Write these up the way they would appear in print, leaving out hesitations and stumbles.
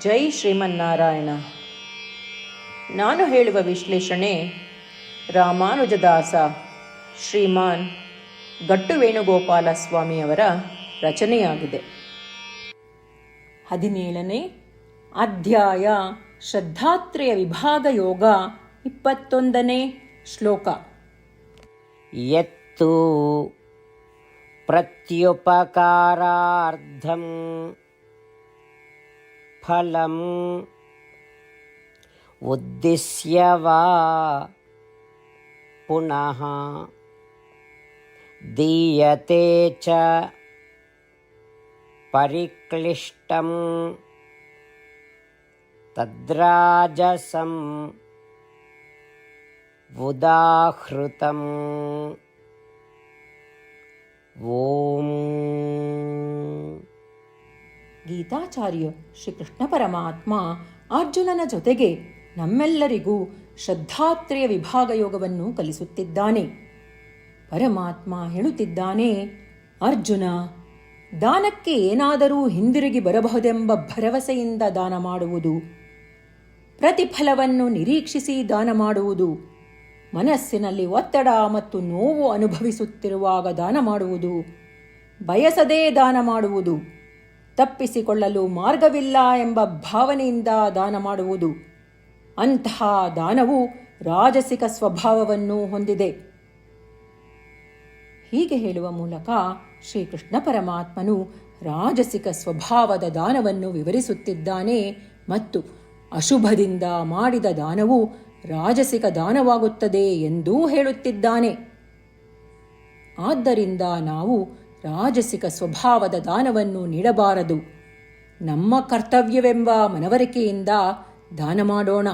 ಜೈ ಶ್ರೀಮನ್ನಾರಾಯಣ. ನಾನು ಹೇಳುವ ವಿಶ್ಲೇಷಣೆ ರಾಮಾನುಜದಾಸ ಶ್ರೀಮಾನ್ ಗಟ್ಟು ವೇಣುಗೋಪಾಲ ಸ್ವಾಮಿಯವರ ರಚನೆಯಾಗಿದೆ. 17ನೇ ಅಧ್ಯಾಯ ಶ್ರದ್ಧಾತ್ರಯ ವಿಭಾಗ ಯೋಗ. 21ನೇ ಶ್ಲೋಕ. ಯತ್ತು ಪ್ರತ್ಯುಪಕಾರಾರ್ಥಂ ಫಲಂ ಉದ್ದಿಶ್ಯ ವಾ ಪುನಃ ದೀಯತೆ ಚ ಪರಿಕ್ಲಿಷ್ಟಂ ತದ್ರಾಜಸಂ ಉದಾಹೃತಂ. ಓಂ. ಗೀತಾಚಾರ್ಯ ಶ್ರೀಕೃಷ್ಣ ಪರಮಾತ್ಮ ಅರ್ಜುನನ ಜೊತೆಗೆ ನಮ್ಮೆಲ್ಲರಿಗೂ ಶ್ರದ್ಧಾತ್ರಯ ವಿಭಾಗ ಯೋಗವನ್ನು ಕಲಿಸುತ್ತಿದ್ದಾನೆ. ಪರಮಾತ್ಮ ಹೇಳುತ್ತಿದ್ದಾನೆ, ಅರ್ಜುನ, ದಾನಕ್ಕೆ ಏನಾದರೂ ಹಿಂದಿರುಗಿ ಬರಬಹುದೆಂಬ ಭರವಸೆಯಿಂದ ದಾನ ಮಾಡುವುದು, ಪ್ರತಿಫಲವನ್ನು ನಿರೀಕ್ಷಿಸಿ ದಾನ ಮಾಡುವುದು, ಮನಸ್ಸಿನಲ್ಲಿ ಒತ್ತಡ ಮತ್ತು ನೋವು ಅನುಭವಿಸುತ್ತಿರುವಾಗ ದಾನ ಮಾಡುವುದು, ಬಯಸದೇ ದಾನ ಮಾಡುವುದು, ತಪ್ಪಿಸಿಕೊಳ್ಳಲು ಮಾರ್ಗವಿಲ್ಲ ಎಂಬ ಭಾವನೆಯಿಂದ ದಾನ ಮಾಡುವುದು, ಅಂತಹ ದಾನವು ರಾಜಸಿಕ ಸ್ವಭಾವವನ್ನು ಹೊಂದಿದೆ. ಹೀಗೆ ಹೇಳುವ ಮೂಲಕ ಶ್ರೀಕೃಷ್ಣ ಪರಮಾತ್ಮನು ರಾಜಸಿಕ ಸ್ವಭಾವದ ದಾನವನ್ನು ವಿವರಿಸುತ್ತಿದ್ದಾನೆ ಮತ್ತು ಅಶುಭದಿಂದ ಮಾಡಿದ ದಾನವು ರಾಜಸಿಕ ದಾನವಾಗುತ್ತದೆ ಎಂದೂ ಹೇಳುತ್ತಿದ್ದಾನೆ. ಆದ್ದರಿಂದ ನಾವು ರಾಜಸಿಕ ಸ್ವಭಾವದ ದಾನವನ್ನು ನೀಡಬಾರದು. ನಮ್ಮ ಕರ್ತವ್ಯವೆಂಬ ಮನವರಿಕೆಯಿಂದ ದಾನ ಮಾಡೋಣ.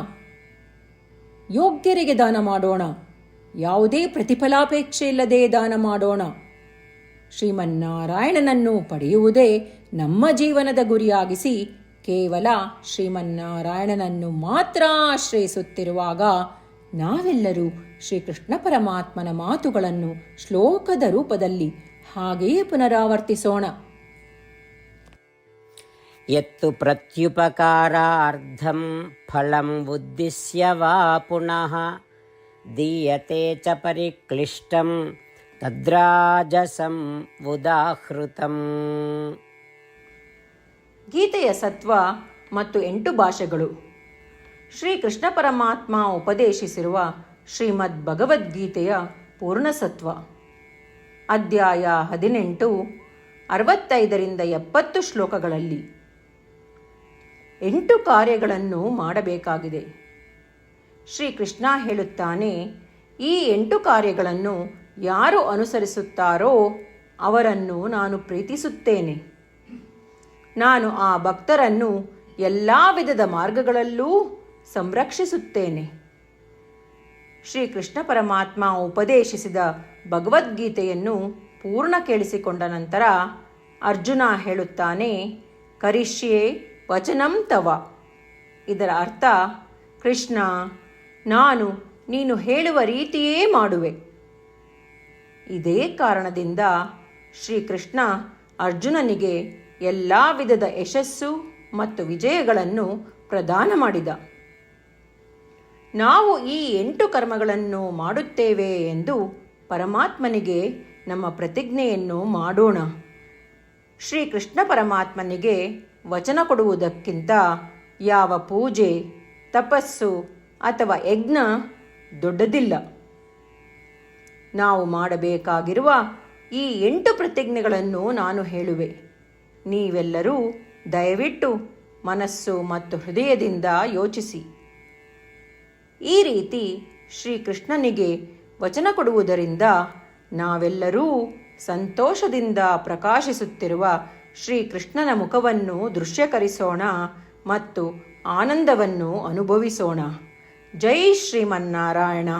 ಯೋಗ್ಯರಿಗೆ ದಾನ ಮಾಡೋಣ. ಯಾವುದೇ ಪ್ರತಿಫಲಾಪೇಕ್ಷೆ ಇಲ್ಲದೆ ದಾನ ಮಾಡೋಣ. ಶ್ರೀಮನ್ನಾರಾಯಣನನ್ನು ಪಡೆಯುವುದೇ ನಮ್ಮ ಜೀವನದ ಗುರಿಯಾಗಿಸಿ ಕೇವಲ ಶ್ರೀಮನ್ನಾರಾಯಣನನ್ನು ಮಾತ್ರ ಆಶ್ರಯಿಸುತ್ತಿರುವಾಗ ನಾವೆಲ್ಲರೂ ಶ್ರೀಕೃಷ್ಣ ಪರಮಾತ್ಮನ ಮಾತುಗಳನ್ನು ಶ್ಲೋಕದ ರೂಪದಲ್ಲಿ ಹಾಗೆಯೇ ಪುನರಾವರ್ತಿಸೋಣ. ಯತ್ತು ಪ್ರತ್ಯುಪಕಾರಾರ್ಥಂ ಫಲಂ ಉದ್ದಿಶ್ಯ ವಾ ಪುನಃ ದೀಯತೆ ಚ ಪರಿಕ್ಲಿಷ್ಟಂ ತದ್ರಾಜಸಂ ಉದಾಹೃತಂ. ಗೀತೆಯ ಸತ್ವ ಮತ್ತು 8 ಭಾಷೆಗಳು. ಶ್ರೀಕೃಷ್ಣ ಪರಮಾತ್ಮ ಉಪದೇಶಿಸಿರುವ ಶ್ರೀಮದ್ ಭಗವದ್ಗೀತೆಯ ಪೂರ್ಣಸತ್ವ. ಅಧ್ಯಾಯ 18, 65ರಿಂದ 70 ಶ್ಲೋಕಗಳಲ್ಲಿ 8 ಕಾರ್ಯಗಳನ್ನು ಮಾಡಬೇಕಾಗಿದೆ. ಶ್ರೀಕೃಷ್ಣ ಹೇಳುತ್ತಾನೆ, ಈ 8 ಕಾರ್ಯಗಳನ್ನು ಯಾರು ಅನುಸರಿಸುತ್ತಾರೋ ಅವರನ್ನು ನಾನು ಪ್ರೀತಿಸುತ್ತೇನೆ. ನಾನು ಆ ಭಕ್ತರನ್ನು ಎಲ್ಲ ವಿಧದ ಮಾರ್ಗಗಳಲ್ಲೂ ಸಂರಕ್ಷಿಸುತ್ತೇನೆ. ಶ್ರೀಕೃಷ್ಣ ಪರಮಾತ್ಮ ಉಪದೇಶಿಸಿದ ಭಗವದ್ಗೀತೆಯನ್ನು ಪೂರ್ಣ ಕೇಳಿಸಿಕೊಂಡ ನಂತರ ಅರ್ಜುನ ಹೇಳುತ್ತಾನೆ, ಕರಿಷ್ಯೆ ವಚನಂ ತವ. ಇದರ ಅರ್ಥ, ಕೃಷ್ಣ, ನಾನು ನೀನು ಹೇಳುವ ರೀತಿಯೇ ಮಾಡುವೆ. ಇದೇ ಕಾರಣದಿಂದ ಶ್ರೀಕೃಷ್ಣ ಅರ್ಜುನನಿಗೆ ಎಲ್ಲ ವಿಧದ ಯಶಸ್ಸು ಮತ್ತು ವಿಜಯಗಳನ್ನು ಪ್ರದಾನ ಮಾಡಿದ. ನಾವು ಈ 8 ಕರ್ಮಗಳನ್ನು ಮಾಡುತ್ತೇವೆ ಎಂದು ಪರಮಾತ್ಮನಿಗೆ ನಮ್ಮ ಪ್ರತಿಜ್ಞೆಯನ್ನು ಮಾಡೋಣ. ಶ್ರೀಕೃಷ್ಣ ಪರಮಾತ್ಮನಿಗೆ ವಚನ ಕೊಡುವುದಕ್ಕಿಂತ ಯಾವ ಪೂಜೆ, ತಪಸ್ಸು ಅಥವಾ ಯಜ್ಞ ದೊಡ್ಡದಿಲ್ಲ. ನಾವು ಮಾಡಬೇಕಾಗಿರುವ ಈ 8 ಪ್ರತಿಜ್ಞೆಗಳನ್ನು ನಾನು ಹೇಳುವೆ. ನೀವೆಲ್ಲರೂ ದಯವಿಟ್ಟು ಮನಸ್ಸು ಮತ್ತು ಹೃದಯದಿಂದ ಯೋಚಿಸಿ. ಈ ರೀತಿ ಶ್ರೀಕೃಷ್ಣನಿಗೆ ವಚನ ಕೊಡುವುದರಿಂದ ನಾವೆಲ್ಲರೂ ಸಂತೋಷದಿಂದ ಪ್ರಕಾಶಿಸುತ್ತಿರುವ ಶ್ರೀಕೃಷ್ಣನ ಮುಖವನ್ನು ದೃಶ್ಯಕರಿಸೋಣ ಮತ್ತು ಆನಂದವನ್ನು ಅನುಭವಿಸೋಣ. ಜೈ ಶ್ರೀಮನ್ನಾರಾಯಣ.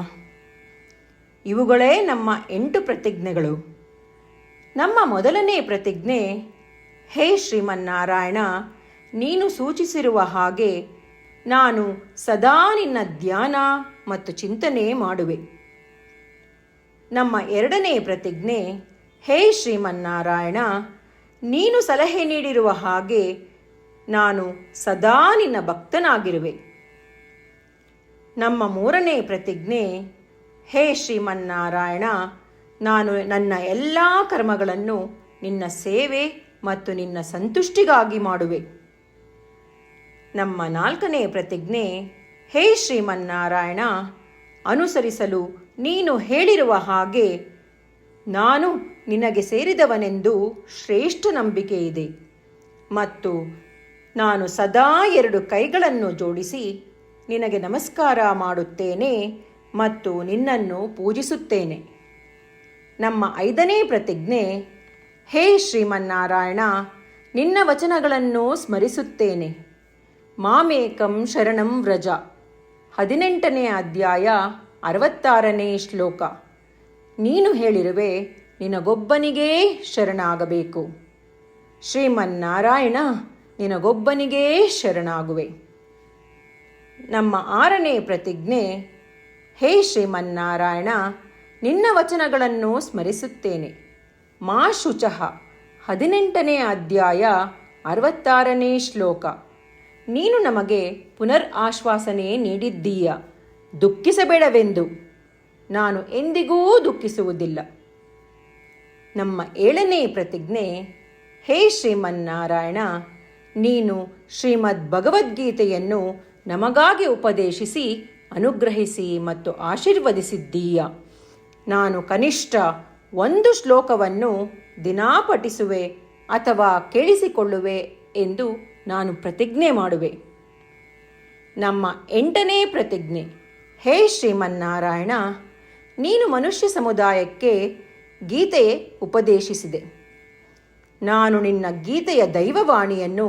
ಇವುಗಳೇ ನಮ್ಮ 8 ಪ್ರತಿಜ್ಞೆಗಳು. ನಮ್ಮ ಮೊದಲನೇ ಪ್ರತಿಜ್ಞೆ, ಹೇ ಶ್ರೀಮನ್ನಾರಾಯಣ, ನೀನು ಸೂಚಿಸಿರುವ ಹಾಗೆ ನಾನು ಸದಾ ನಿನ್ನ ಧ್ಯಾನ ಮತ್ತು ಚಿಂತನೆ ಮಾಡುವೆ. ನಮ್ಮ ಎರಡನೇ ಪ್ರತಿಜ್ಞೆ, ಹೇ ಶ್ರೀಮನ್ನಾರಾಯಣ, ನೀನು ಸಲಹೆ ನೀಡಿರುವ ಹಾಗೆ ನಾನು ಸದಾ ನಿನ್ನ ಭಕ್ತನಾಗಿರುವೆ. ನಮ್ಮ 3ನೇ ಪ್ರತಿಜ್ಞೆ, ಹೇ ಶ್ರೀಮನ್ನಾರಾಯಣ, ನಾನು ನನ್ನ ಎಲ್ಲ ಕರ್ಮಗಳನ್ನು ನಿನ್ನ ಸೇವೆ ಮತ್ತು ನಿನ್ನ ಸಂತುಷ್ಟಿಗಾಗಿ ಮಾಡುವೆ. ನಮ್ಮ 4ನೇ ಪ್ರತಿಜ್ಞೆ, ಹೇ ಶ್ರೀಮನ್ನಾರಾಯಣ, ಅನುಸರಿಸಲು ನೀನು ಹೇಳಿರುವ ಹಾಗೆ ನಾನು ನಿನಗೆ ಸೇರಿದವನೆಂದು ಶ್ರೇಷ್ಠ ನಂಬಿಕೆ ಇದೆ ಮತ್ತು ನಾನು ಸದಾ 2 ಕೈಗಳನ್ನು ಜೋಡಿಸಿ ನಿನಗೆ ನಮಸ್ಕಾರ ಮಾಡುತ್ತೇನೆ ಮತ್ತು ನಿನ್ನನ್ನು ಪೂಜಿಸುತ್ತೇನೆ. ನಮ್ಮ 5ನೇ ಪ್ರತಿಜ್ಞೆ, ಹೇ ಶ್ರೀಮನ್ನಾರಾಯಣ, ನಿನ್ನ ವಚನಗಳನ್ನು ಸ್ಮರಿಸುತ್ತೇನೆ. ಮಾಮೇಕಂ ಶರಣಂ ವ್ರಜ, 18ನೇ ಅಧ್ಯಾಯ 66ನೇ ಶ್ಲೋಕ. ನೀನು ಹೇಳಿರುವೆ, ನಿನಗೊಬ್ಬನಿಗೇ ಶರಣಾಗಬೇಕು. ಶ್ರೀಮನ್ನಾರಾಯಣ, ನಿನಗೊಬ್ಬನಿಗೇ ಶರಣಾಗುವೆ. ನಮ್ಮ 6ನೇ ಪ್ರತಿಜ್ಞೆ, ಹೇ ಶ್ರೀಮನ್ನಾರಾಯಣ, ನಿನ್ನ ವಚನಗಳನ್ನು ಸ್ಮರಿಸುತ್ತೇನೆ. ಮಾ ಶುಚಃ, 18ನೇ ಅಧ್ಯಾಯ 66ನೇ ಶ್ಲೋಕ. ನೀನು ನಮಗೆ ಪುನರ್ ಆಶ್ವಾಸನೆ ನೀಡಿದ್ದೀಯ, ದುಃಖಿಸಬೇಡವೆಂದು. ನಾನು ಎಂದಿಗೂ ದುಃಖಿಸುವುದಿಲ್ಲ. ನಮ್ಮ 7ನೇ ಪ್ರತಿಜ್ಞೆ, ಹೇ ಶ್ರೀಮನ್ನಾರಾಯಣ, ನೀನು ಶ್ರೀಮದ್ ಭಗವದ್ಗೀತೆಯನ್ನು ನಮಗಾಗಿ ಉಪದೇಶಿಸಿ ಅನುಗ್ರಹಿಸಿ ಮತ್ತು ಆಶೀರ್ವದಿಸಿದ್ದೀಯ. ನಾನು ಕನಿಷ್ಠ 1 ಶ್ಲೋಕವನ್ನು ದಿನಾ ಪಠಿಸುವೆ ಅಥವಾ ಕೇಳಿಸಿಕೊಳ್ಳುವೆ ಎಂದು ನಾನು ಪ್ರತಿಜ್ಞೆ ಮಾಡುವೆ. ನಮ್ಮ 8ನೇ ಪ್ರತಿಜ್ಞೆ, ಹೇ ಶ್ರೀಮನ್ನಾರಾಯಣ, ನೀನು ಮನುಷ್ಯ ಸಮುದಾಯಕ್ಕೆ ಗೀತೆ ಉಪದೇಶಿಸಿದೆ. ನಾನು ನಿನ್ನ ಗೀತೆಯ ದೈವವಾಣಿಯನ್ನು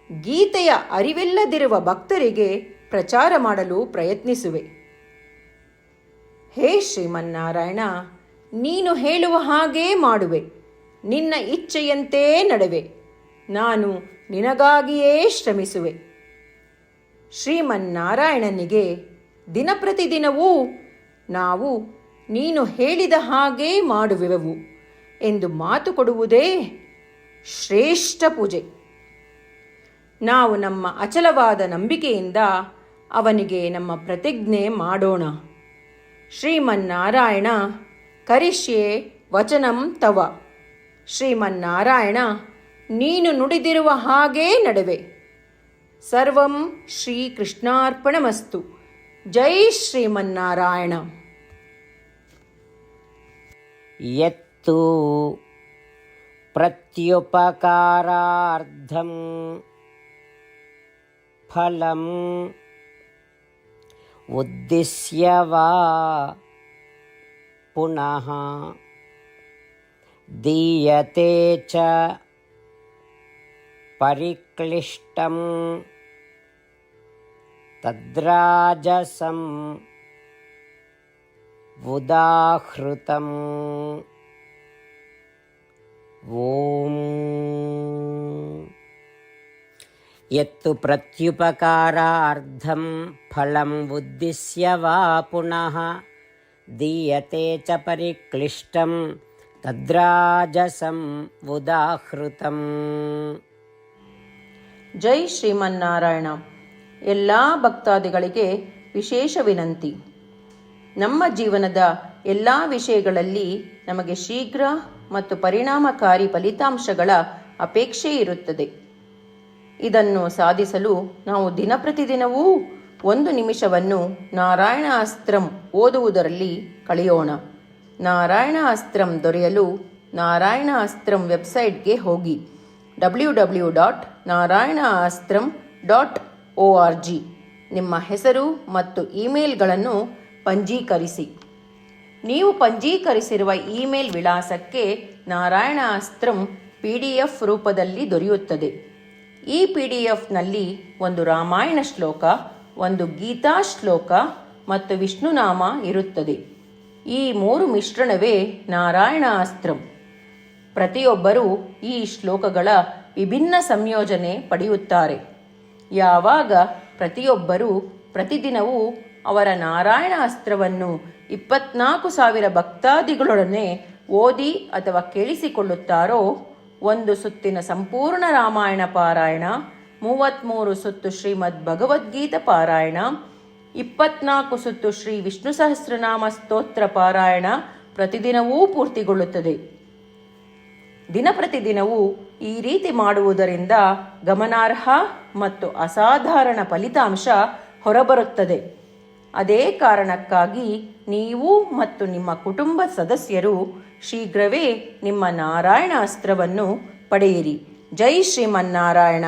ಗೀತೆಯ ಅರಿವಿಲ್ಲದಿರುವ ಭಕ್ತರಿಗೆ ಪ್ರಚಾರ ಮಾಡಲು ಪ್ರಯತ್ನಿಸುವೆ. ಹೇ ಶ್ರೀಮನ್ನಾರಾಯಣ, ನೀನು ಹೇಳುವ ಹಾಗೇ ಮಾಡುವೆ. ನಿನ್ನ ಇಚ್ಛೆಯಂತೆ ನಡೆವೆ. ನಾನು ನಿನಗಾಗಿಯೇ ಶ್ರಮಿಸುವೆ. ಶ್ರೀಮನ್ನಾರಾಯಣನಿಗೆ ದಿನಪ್ರತಿದಿನವೂ ನಾವು ನೀನು ಹೇಳಿದ ಹಾಗೇ ಮಾಡುವೆವು ಎಂದು ಮಾತು ಕೊಡುವುದೇ ಶ್ರೇಷ್ಠ ಪೂಜೆ. ನಾವು ನಮ್ಮ ಅಚಲವಾದ ನಂಬಿಕೆಯಿಂದ ಅವನಿಗೆ ನಮ್ಮ ಪ್ರತಿಜ್ಞೆ ಮಾಡೋಣ. ಶ್ರೀಮನ್ನಾರಾಯಣ, ಕರಿಷ್ಯೆ ವಚನಂ ತವ. ಶ್ರೀಮನ್ನಾರಾಯಣ, ನೀನು ನುಡಿದಿರುವ ಹಾಗೇ ನಡೆವೆ. ಸರ್ವಂ ಶ್ರೀಕೃಷ್ಣಾರ್ಪಣಮಸ್ತು. ಜೈ ಶ್ರೀಮನ್ನಾರಾಯಣ. ಯತ್ತು ಪ್ರತ್ಯುಪಕಾರಾರ್ಥಂ ಫಲಂ ಉದ್ದಿಶ್ಯ ವಾ ಪುನಃ ದೀಯತೆ ಚ ಪರಿಕ್ಲಿಷ್ಟಂ ತದ್ರಾಜಸಂ ಉದಾಹೃತಂ. ಓಂ. ಯತ್ತು ಪ್ರತ್ಯುಪಕಾರಾರ್ಥಂ ಫಲಂ ಉದ್ದಿಶ್ಯ ವಾ ಪುನಃ ದೀಯತೆ ಚ ಪರಿಕ್ಲಿಷ್ಟಂ ತದ್ರಾಜಸಂ ಉದಾಹೃತಂ. ಜೈ ಶ್ರೀಮನ್ನಾರಾಯಣ. ಎಲ್ಲ ಭಕ್ತಾದಿಗಳಿಗೆ ವಿಶೇಷ ವಿನಂತಿ. ನಮ್ಮ ಜೀವನದ ಎಲ್ಲ ವಿಷಯಗಳಲ್ಲಿ ನಮಗೆ ಶೀಘ್ರ ಮತ್ತು ಪರಿಣಾಮಕಾರಿ ಫಲಿತಾಂಶಗಳ ಅಪೇಕ್ಷೆ ಇರುತ್ತದೆ. ಇದನ್ನು ಸಾಧಿಸಲು ನಾವು ದಿನಪ್ರತಿದಿನವೂ 1 ನಿಮಿಷವನ್ನು ನಾರಾಯಣ ಅಸ್ತ್ರಂ ಓದುವುದರಲ್ಲಿ ಕಳೆಯೋಣ. ನಾರಾಯಣ ಅಸ್ತ್ರಂ ದೊರೆಯಲು ನಾರಾಯಣ ಅಸ್ತ್ರಂ ವೆಬ್ಸೈಟ್ಗೆ ಹೋಗಿ www.narayanaastram.org ನಿಮ್ಮ ಹೆಸರು ಮತ್ತು ಇಮೇಲ್ಗಳನ್ನು ಪಂಜೀಕರಿಸಿ. ನೀವು ಪಂಜೀಕರಿಸಿರುವ ಇಮೇಲ್ ವಿಳಾಸಕ್ಕೆ ನಾರಾಯಣ ಅಸ್ತ್ರಂ PDF ರೂಪದಲ್ಲಿ ದೊರೆಯುತ್ತದೆ. ಈ PDFನಲ್ಲಿ 1 ರಾಮಾಯಣ ಶ್ಲೋಕ, 1 ಗೀತಾ ಶ್ಲೋಕ ಮತ್ತು ವಿಷ್ಣುನಾಮ ಇರುತ್ತದೆ. ಈ 3 ಮಿಶ್ರಣವೇ ನಾರಾಯಣ ಅಸ್ತ್ರಂ. ಪ್ರತಿಯೊಬ್ಬರೂ ಈ ಶ್ಲೋಕಗಳ ವಿಭಿನ್ನ ಸಂಯೋಜನೆ ಪಡೆಯುತ್ತಾರೆ. ಯಾವಾಗ ಪ್ರತಿಯೊಬ್ಬರೂ ಪ್ರತಿದಿನವೂ ಅವರ ನಾರಾಯಣ ಅಸ್ತ್ರವನ್ನು 24,000 ಭಕ್ತಾದಿಗಳೊಡನೆ ಓದಿ ಅಥವಾ ಕೇಳಿಸಿಕೊಳ್ಳುತ್ತಾರೋ, 1 ಸುತ್ತಿನ ಸಂಪೂರ್ಣ ರಾಮಾಯಣ ಪಾರಾಯಣ 33 ಸುತ್ತು ಶ್ರೀಮದ್ ಭಗವದ್ಗೀತಾ ಪಾರಾಯಣ, 24 ಸುತ್ತು ಶ್ರೀ ವಿಷ್ಣು ಸಹಸ್ರನಾಮ ಸ್ತೋತ್ರ ಪಾರಾಯಣ ಪ್ರತಿದಿನವೂ ಪೂರ್ತಿಗೊಳ್ಳುತ್ತದೆ. ಪ್ರತಿದಿನವೂ ಈ ರೀತಿ ಮಾಡುವುದರಿಂದ ಗಮನಾರ್ಹ ಮತ್ತು ಅಸಾಧಾರಣ ಫಲಿತಾಂಶ ಹೊರಬರುತ್ತದೆ. ಅದೇ ಕಾರಣಕ್ಕಾಗಿ ನೀವು ಮತ್ತು ನಿಮ್ಮ ಕುಟುಂಬ ಸದಸ್ಯರು ಶೀಘ್ರವೇ ನಿಮ್ಮ ನಾರಾಯಣ ಅಸ್ತ್ರವನ್ನು ಪಡೆಯಿರಿ. ಜೈ ಶ್ರೀಮನ್ನಾರಾಯಣ.